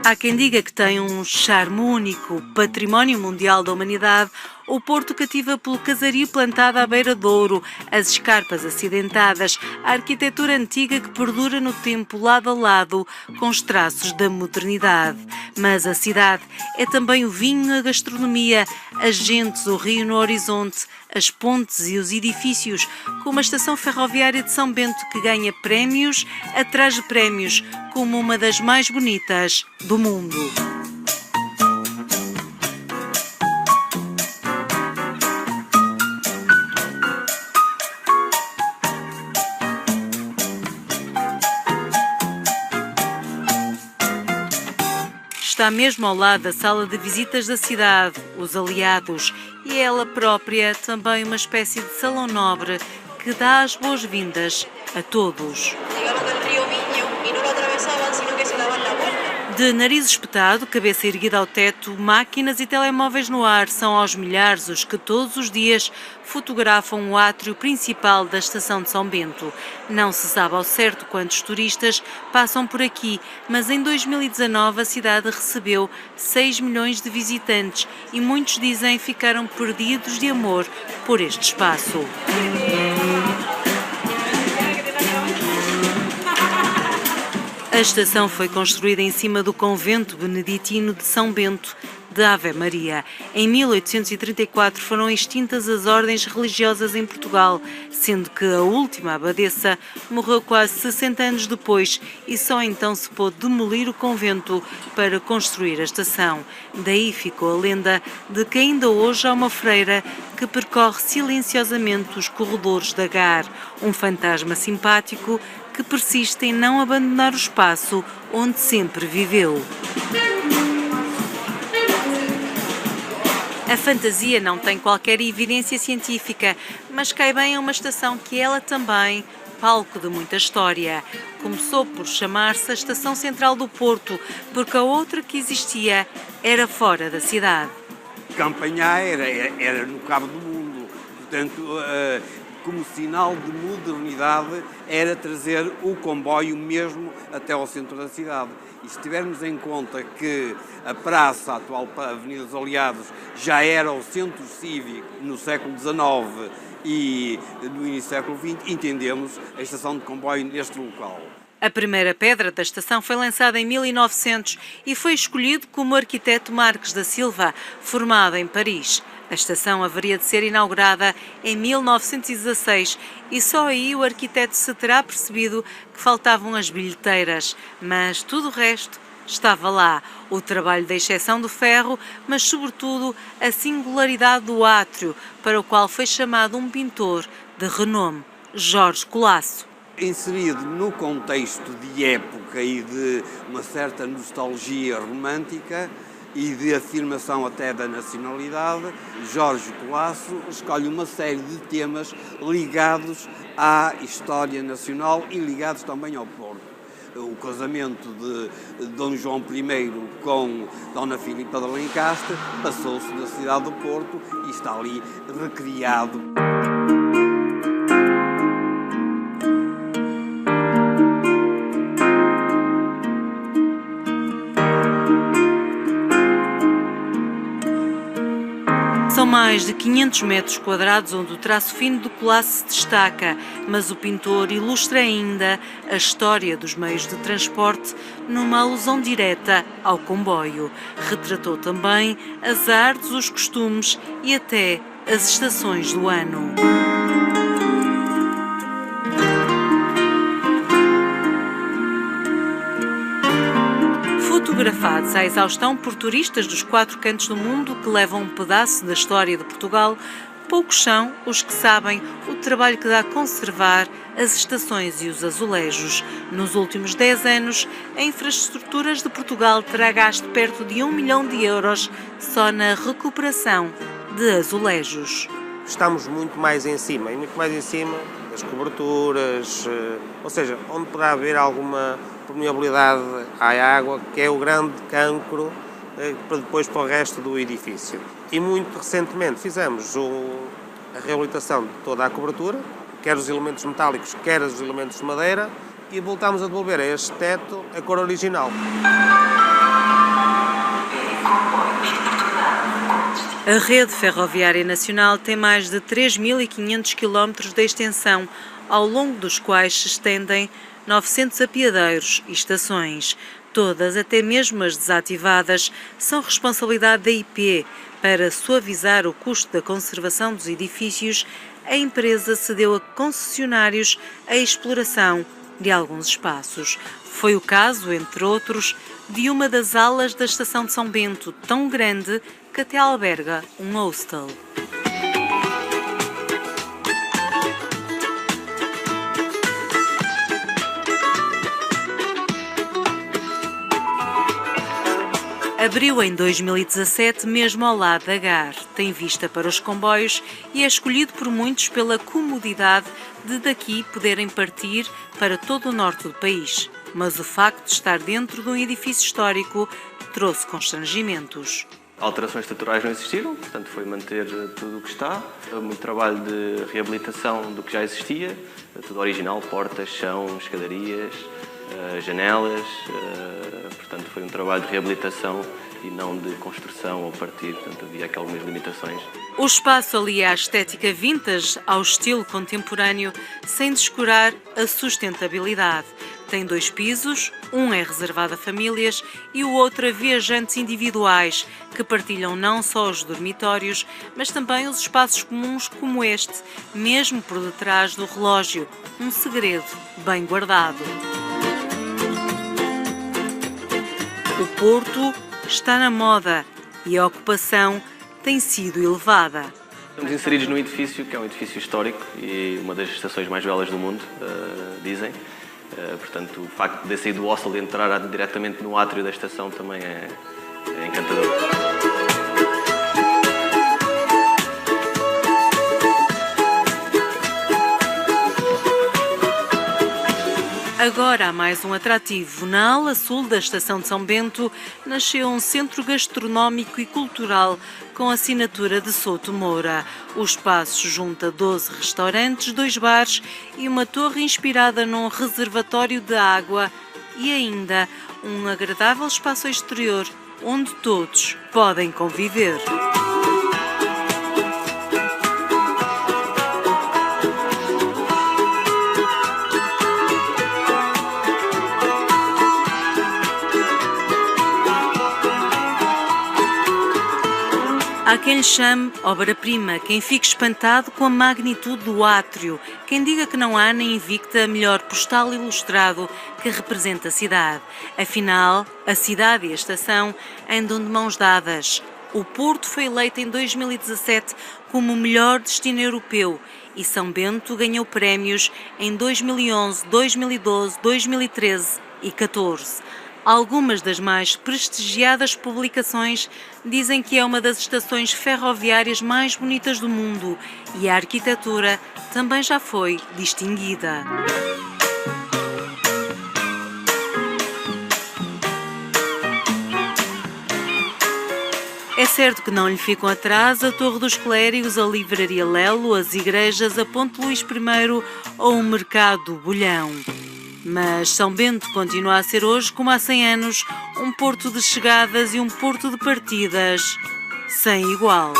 Há quem diga que tem um charme único, património mundial da humanidade, o Porto cativa pelo casario plantado à beira do Douro, as escarpas acidentadas, a arquitetura antiga que perdura no tempo lado a lado com os traços da modernidade. Mas a cidade é também o vinho, a gastronomia, as gentes, o rio no horizonte, as pontes e os edifícios, com uma estação ferroviária de São Bento que ganha prémios atrás de prémios, como uma das mais bonitas do mundo. Está mesmo ao lado da sala de visitas da cidade, os aliados, e ela própria também uma espécie de salão nobre que dá as boas-vindas a todos. De nariz espetado, cabeça erguida ao teto, máquinas e telemóveis no ar são aos milhares os que todos os dias fotografam o átrio principal da estação de São Bento. Não se sabe ao certo quantos turistas passam por aqui, mas em 2019 a cidade recebeu 6 milhões de visitantes e muitos dizem ficaram perdidos de amor por este espaço. A estação foi construída em cima do convento beneditino de São Bento de Ave Maria. Em 1834 foram extintas as ordens religiosas em Portugal, sendo que a última abadesa morreu quase 60 anos depois e só então se pôde demolir o convento para construir a estação. Daí ficou a lenda de que ainda hoje há uma freira que percorre silenciosamente os corredores da Gar, um fantasma simpático que persiste em não abandonar o espaço onde sempre viveu. A fantasia não tem qualquer evidência científica, mas cai bem a uma estação que ela também, palco de muita história. Começou por chamar-se a Estação Central do Porto, porque a outra que existia era fora da cidade. Campanhá era no Cabo do Mundo, portanto, como sinal de modernidade, era trazer o comboio mesmo até ao centro da cidade. E se tivermos em conta que a praça, a atual Avenida dos Aliados, já era o centro cívico no século XIX e no início do século XX, entendemos a estação de comboio neste local. A primeira pedra da estação foi lançada em 1900 e foi escolhido como arquiteto Marques da Silva, formado em Paris. A estação haveria de ser inaugurada em 1916 e só aí o arquiteto se terá percebido que faltavam as bilheteiras, mas tudo o resto estava lá. O trabalho da exceção do ferro, mas sobretudo a singularidade do átrio, para o qual foi chamado um pintor de renome, Jorge Colasso. Inserido no contexto de época e de uma certa nostalgia romântica e de afirmação até da nacionalidade, Jorge Colasso escolhe uma série de temas ligados à história nacional e ligados também ao Porto. O casamento de Dom João I com Dona Filipa de Alencastre passou-se na cidade do Porto e está ali recriado. São mais de 500 metros quadrados onde o traço fino do Colasso se destaca, mas o pintor ilustra ainda a história dos meios de transporte numa alusão direta ao comboio. Retratou também as artes, os costumes e até as estações do ano. Fotografados à exaustão por turistas dos 4 cantos do mundo que levam um pedaço da história de Portugal, poucos são os que sabem o trabalho que dá a conservar as estações e os azulejos. Nos últimos 10 anos, a Infraestruturas de Portugal terá gasto perto de 1 milhão de euros só na recuperação de azulejos. Estamos muito mais em cima, e muito mais em cima das coberturas, ou seja, onde poderá haver alguma permeabilidade à água, que é o grande cancro para o resto do edifício. E muito recentemente fizemos a reabilitação de toda a cobertura, quer os elementos metálicos, quer os elementos de madeira, e voltámos a devolver a este teto a cor original. A rede ferroviária nacional tem mais de 3.500 km de extensão, ao longo dos quais se estendem 900 apeadeiros e estações. Todas, até mesmo as desativadas, são responsabilidade da IP. Para suavizar o custo da conservação dos edifícios, a empresa cedeu a concessionários a exploração de alguns espaços. Foi o caso, entre outros, de uma das alas da estação de São Bento, tão grande que até alberga um hostel. Abriu em 2017, mesmo ao lado da GAR. Tem vista para os comboios e é escolhido por muitos pela comodidade de daqui poderem partir para todo o norte do país. Mas o facto de estar dentro de um edifício histórico trouxe constrangimentos. Alterações estruturais não existiram, portanto foi manter tudo o que está. Muito trabalho de reabilitação do que já existia, tudo original, portas, chão, escadarias, janelas. Portanto foi um trabalho de reabilitação e não de construção ou partir, portanto havia aqui algumas limitações. O espaço alia a estética vintage ao estilo contemporâneo, sem descurar a sustentabilidade. Tem 2 pisos, um é reservado a famílias e o outro a viajantes individuais, que partilham não só os dormitórios, mas também os espaços comuns como este, mesmo por detrás do relógio, um segredo bem guardado. O Porto está na moda e a ocupação tem sido elevada. Estamos inseridos num edifício que é um edifício histórico e uma das estações mais belas do mundo, dizem. Portanto, o facto de sair do hostel e entrar diretamente no átrio da estação também é encantador. Agora há mais um atrativo. Na ala sul da estação de São Bento nasceu um centro gastronómico e cultural com a assinatura de Souto Moura. O espaço junta 12 restaurantes, 2 bares e uma torre inspirada num reservatório de água e ainda um agradável espaço exterior onde todos podem conviver. Há quem lhe chame obra-prima, quem fique espantado com a magnitude do átrio, quem diga que não há na Invicta melhor postal ilustrado que representa a cidade. Afinal, a cidade e a estação andam de mãos dadas. O Porto foi eleito em 2017 como o melhor destino europeu e São Bento ganhou prémios em 2011, 2012, 2013 e 2014. Algumas das mais prestigiadas publicações dizem que é uma das estações ferroviárias mais bonitas do mundo e a arquitetura também já foi distinguida. É certo que não lhe ficam atrás a Torre dos Clérigos, a Livraria Lelo, as igrejas, a Ponte Luís I ou o Mercado Bolhão. Mas São Bento continua a ser hoje, como há 100 anos, um porto de chegadas e um porto de partidas sem igual.